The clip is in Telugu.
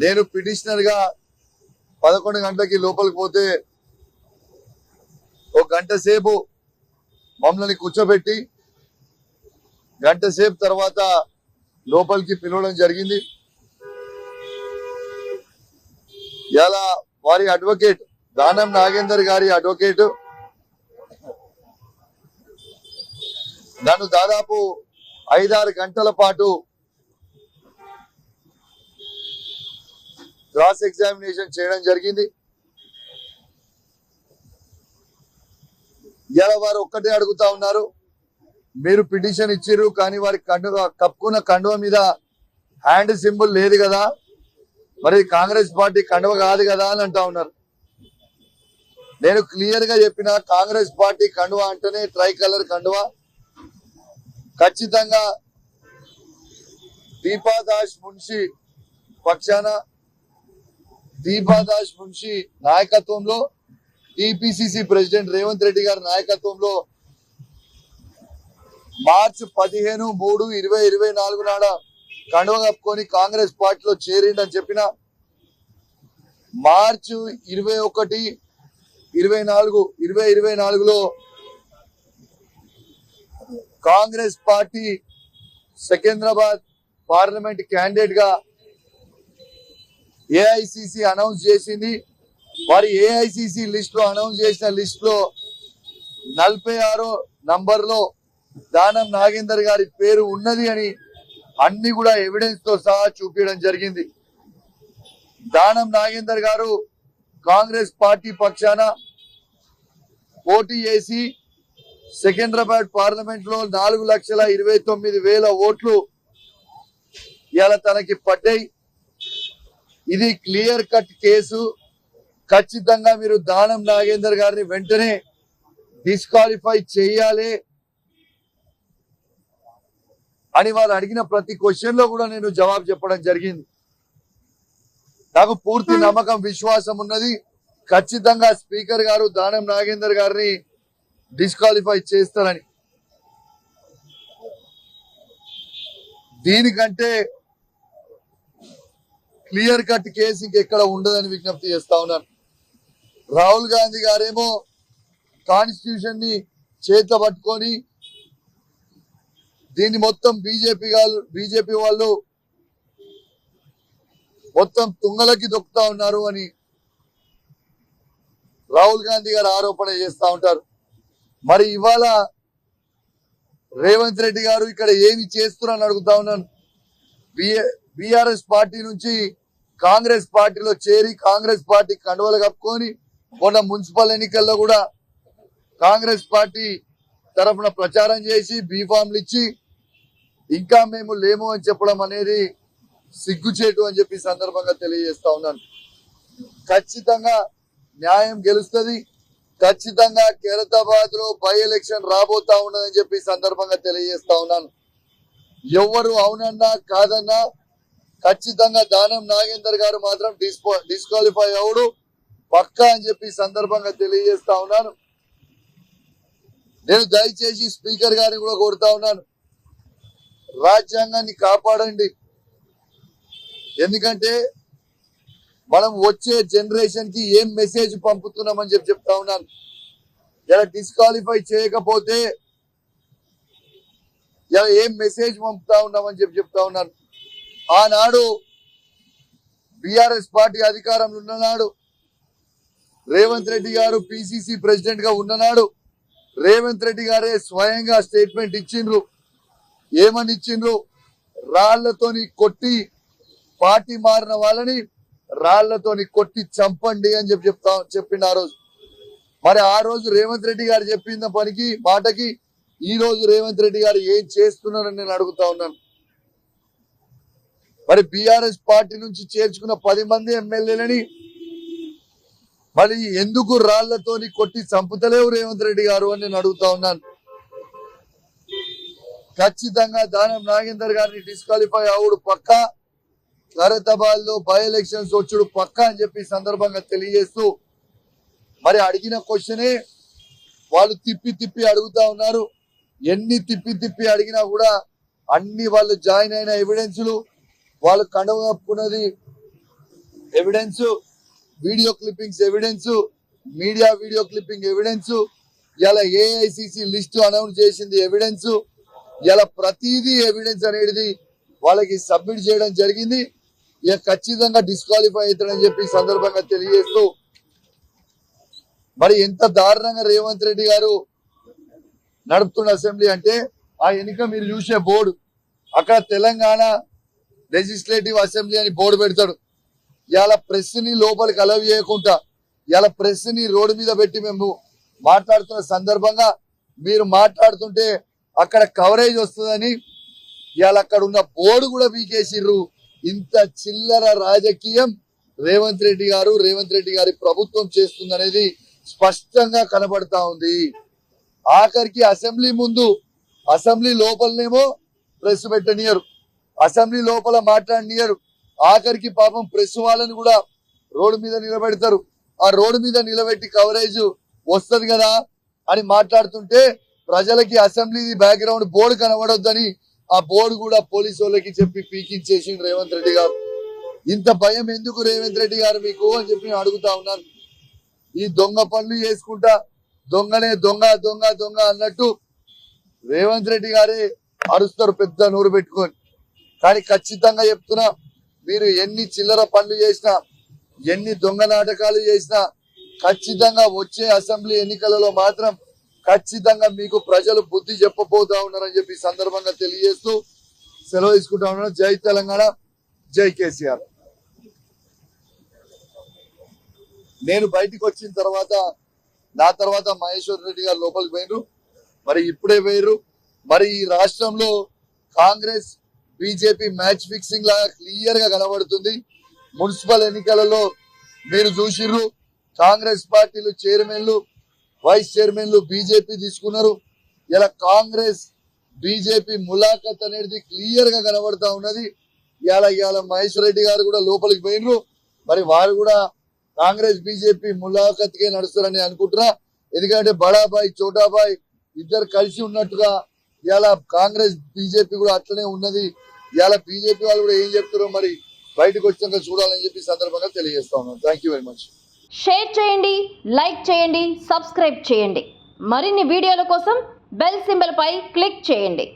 నేను పిటిషనర్ గా 11 గంటలకి లోపలికి పోతే ఒక గంట సేపు మమ్మల్ని కూర్చోబెట్టి గంట సేపు తర్వాత లోపలికి పిలవడం జరిగింది. ఇలా వారి అడ్వకేట్ దానం నాగేందర్ గారి అడ్వకేట్ నన్ను దాదాపు 5-6 గంటల పాటు క్రాస్ ఎగ్జామినేషన్ చేయడం జరిగింది. ఇలా వారు ఒక్కటే అడుగుతా ఉన్నారు, మీరు పిటిషన్ ఇచ్చిర్రు కానీ వారి కప్పుకున్న కండువ మీద హ్యాండ్ సింబల్ లేదు కదా, మరి కాంగ్రెస్ పార్టీ కండువ కాదు కదా అని అంటా ఉన్నారు. నేను క్లియర్ గా చెప్పిన కాంగ్రెస్ పార్టీ కండువ అంటేనే ట్రై కలర్ కండువ. ఖచ్చితంగా దీపాదాస్ మున్షి పక్షాన దీపాదాస్ మున్షి నాయకత్వంలో టిపిసిసి ప్రెసిడెంట్ రేవంత్ రెడ్డి గారి నాయకత్వంలో మార్చి 15/3/2024 నాడ కండువ కప్పుకొని కాంగ్రెస్ పార్టీలో చేరిండని చెప్పిన మార్చి 21/2024లో Congress party Secunderabad parliament candidate గా ఏఐసిసి అనౌన్స్ చేసింది. వారి ఏఐసిసి లిస్ట్ లో అనౌన్స్ చేసిన లిస్ట్ లో 46వ నంబర్ లో దానం నాగేందర్ గారి పేరు ఉన్నది అని అన్ని కూడా ఎవిడెన్స్ తో సహా చూపించడం జరిగింది. దానం నాగేందర్ గారు కాంగ్రెస్ పార్టీ పక్షాన పోటీ చేసి సికింద్రాబాద్ పార్లమెంట్ లో 4,29,000 ఓట్లు ఇలా తనకి పడ్డాయి. ఇది క్లియర్ కట్ కేసు. ఖచ్చితంగా మీరు దానం నాగేందర్ గారిని వెంటనే డిస్క్వాలిఫై చేయాలి అని వాళ్ళు అడిగిన ప్రతి క్వశ్చన్ లో కూడా నేను జవాబు చెప్పడం జరిగింది. నాకు పూర్తి నమ్మకం విశ్వాసం ఉన్నది, ఖచ్చితంగా స్పీకర్ గారు దానం నాగేందర్ గారిని డిస్క్వాలిఫై చేస్తారని. దీనికంటే క్లియర్ కట్ కేసు ఇంకెక్కడ ఉండదని విజ్ఞప్తి చేస్తా ఉన్నాను. రాహుల్ గాంధీ గారేమో కాన్స్టిట్యూషన్ ని చేత పట్టుకొని దీన్ని మొత్తం బీజేపీ వాళ్ళు మొత్తం తుంగలకి దొక్కుతా ఉన్నారు అని రాహుల్ గాంధీ గారు ఆరోపణ చేస్తా ఉంటారు. మరి ఇవాళ రేవంత్ రెడ్డి గారు ఇక్కడ ఏమి చేస్తున్నారని అడుగుతా ఉన్నాను. బీఆర్ఎస్ పార్టీ నుంచి కాంగ్రెస్ పార్టీలో చేరి కాంగ్రెస్ పార్టీ కండువలు కప్పుకొని మొన్న మున్సిపల్ ఎన్నికల్లో కూడా కాంగ్రెస్ పార్టీ తరఫున ప్రచారం చేసి బీఫామ్లు ఇచ్చి ఇంకా మేము లేము అని చెప్పడం అనేది సిగ్గుచేటు అని చెప్పి సందర్భంగా తెలియజేస్తా ఉన్నాను. ఖచ్చితంగా న్యాయం గెలుస్తుంది. ఖచ్చితంగా ఖైరతాబాద్ లో బై ఎలక్షన్ రాబోతా ఉన్నదని చెప్పి సందర్భంగా తెలియజేస్తా ఉన్నాను. ఎవరు అవునన్నా కాదన్నా ఖచ్చితంగా దానం నాగేందర్ గారు మాత్రం డిస్క్వాలిఫై అవుడు పక్కా అని చెప్పి సందర్భంగా తెలియజేస్తా ఉన్నాను. నేను దయచేసి స్పీకర్ గారిని కూడా కోరుతా ఉన్నాను, రాజ్యాంగాన్ని కాపాడండి. ఎందుకంటే మనం వచ్చే జనరేషన్ కి ఏం మెసేజ్ పంపుతున్నామని చెప్తా ఉన్నాను. ఇలా డిస్క్వాలిఫై చేయకపోతే ఇలా ఏం మెసేజ్ పంపుతా ఉన్నామని చెప్తా ఉన్నాను. ఆనాడు బీఆర్ఎస్ పార్టీ అధికారంలో ఉన్ననాడు రేవంత్ రెడ్డి గారు పిసిసి ప్రెసిడెంట్ గా ఉన్ననాడు రేవంత్ రెడ్డి గారే స్వయంగా స్టేట్మెంట్ ఇచ్చిండ్రు. ఏమని ఇచ్చిండ్రు? రాళ్లతోని కొట్టి పార్టీ మారిన వాళ్ళని రాళ్లతోని కొట్టి చంపండి అని చెప్పిండు ఆ రోజు. మరి ఆ రోజు రేవంత్ రెడ్డి గారు చెప్పిన మాటకి ఈ రోజు రేవంత్ రెడ్డి గారు ఏం చేస్తున్నారని నేను అడుగుతా ఉన్నాను. మరి బీఆర్ఎస్ పార్టీ నుంచి చేర్చుకున్న 10 మంది ఎమ్మెల్యేలని మరి ఎందుకు రాళ్లతోని కొట్టి చంపుతలేవు రేవంత్ రెడ్డి గారు అని నేను అడుగుతా ఉన్నాను. ఖచ్చితంగా దానం నాగేందర్ గారిని డిస్క్వాలిఫై అవుడు పక్కా, ఖైరతాబాద్ లో బై ఎలక్షన్స్ వచ్చుడు పక్కా అని చెప్పి సందర్భంగా తెలియజేస్తూ మరి అడిగిన క్వశ్చనే వాళ్ళు తిప్పి అడుగుతా ఉన్నారు. ఎన్ని తిప్పి అడిగినా కూడా అన్ని వాళ్ళు జాయిన్ అయిన ఎవిడెన్స్లు, వాళ్ళు కండువ కప్పుకున్నది evidence, video clippings evidence, media video clipping evidence, ఇలా ఏఐసిసి లిస్టు అనౌన్స్ చేసింది ఎవిడెన్స్, ఇలా ప్రతిదీ ఎవిడెన్స్ అనేది వాళ్ళకి సబ్మిట్ చేయడం జరిగింది. ఇక ఖచ్చితంగా డిస్క్వాలిఫై అవుతాడని చెప్పి సందర్భంగా తెలియజేస్తూ, మరి ఎంత దారుణంగా రేవంత్ రెడ్డి గారు నడుపుతున్న అసెంబ్లీ అంటే, ఆ ఎన్నిక మీరు చూసే బోర్డు అక్కడ తెలంగాణ లెజిస్లేటివ్ అసెంబ్లీ అని బోర్డు పెడతాడు. ఇలా ప్రెస్ ని లోపలికి అలవ్ చేయకుండా, ఇలా ప్రెస్ ని రోడ్డు మీద పెట్టి మేము మాట్లాడుతున్న సందర్భంగా మీరు మాట్లాడుతుంటే అక్కడ కవరేజ్ వస్తుందని ఇవాళ అక్కడ ఉన్న బోర్డు కూడా వీకేసిర్రు. ఇంత చిల్లర రాజకీయం రేవంత్ రెడ్డి గారి ప్రభుత్వం చేస్తుందనేది స్పష్టంగా కనబడతా ఉంది. ఆఖరికి అసెంబ్లీ ముందు, అసెంబ్లీ లోపలనేమో ప్రెస్ పెట్టనియరు, అసెంబ్లీ లోపల మాట్లాడనియరు. ఆఖరికి పాపం ప్రెస్ వాళ్ళని కూడా రోడ్డు మీద నిలబెడతారు. ఆ రోడ్డు మీద నిలబెట్టి కవరేజ్ వస్తుంది కదా అని మాట్లాడుతుంటే ప్రజలకి అసెంబ్లీ బ్యాక్గ్రౌండ్ బోర్డు కనబడొద్దని ఆ బోర్డు కూడా పోలీసు వాళ్ళకి చెప్పి పీకించేసి రేవంత్ రెడ్డి గారు. ఇంత భయం ఎందుకు రేవంత్ రెడ్డి గారు మీకు అని చెప్పి నేను అడుగుతా ఉన్నాను. ఈ దొంగ పనులు చేసుకుంటా దొంగనే దొంగ దొంగ దొంగ అన్నట్టు రేవంత్ రెడ్డి గారే అరుస్తారు పెద్ద నోరు పెట్టుకొని. కానీ ఖచ్చితంగా చెప్తున్నా, మీరు ఎన్ని చిల్లర పనులు చేసినా, ఎన్ని దొంగ నాటకాలు చేసినా ఖచ్చితంగా వచ్చే అసెంబ్లీ ఎన్నికలలో మాత్రం ఖచ్చితంగా మీకు ప్రజలు బుద్ధి చెప్పబోతా ఉన్నారని చెప్పి సందర్భంగా తెలియజేస్తూ సెలవు తీసుకుంటా ఉన్నాను. జై తెలంగాణ, జై కేసీఆర్. నేను బయటికి వచ్చిన తర్వాత నా తర్వాత మహేశ్వర్ రెడ్డి గారు లోపలికి పోయినరు, మరి ఇప్పుడే పోయినరు. మరి ఈ రాష్ట్రంలో కాంగ్రెస్ బీజేపీ మ్యాచ్ ఫిక్సింగ్ లాగా క్లియర్ గా కనబడుతుంది. మున్సిపల్ ఎన్నికలలో మీరు చూసిర్రు, కాంగ్రెస్ పార్టీలు చైర్మన్లు, వైస్ చైర్మన్లు బీజేపీ తీసుకున్నారు. ఇలా కాంగ్రెస్ బీజేపీ ములాఖత్ అనేది క్లియర్ గా కనబడతా ఉన్నది. ఇవాళ మహేశ్వర్ రెడ్డి గారు కూడా లోపలికి పోయినరు. మరి వారు కూడా కాంగ్రెస్ బీజేపీ ములాఖత్ కే నడుస్తారని అనుకుంటున్నా. ఎందుకంటే బడాబాయ్ చోటాబాయ్ ఇద్దరు కలిసి ఉన్నట్టుగా ఇలా కాంగ్రెస్ బీజేపీ కూడా అట్లనే ఉన్నది. ఇలా బీజేపీ వాళ్ళు కూడా ఏం చెప్తారో మరి బయటకు వచ్చాక చూడాలని చెప్పి సందర్భంగా తెలియజేస్తా ఉన్నాను. Thank you very much. Share చేయండి, లైక్ చేయండి, సబ్స్క్రైబ్ చేయండి. మరిన్ని వీడియోల కోసం బెల్ సింబల్ పై క్లిక్ చేయండి.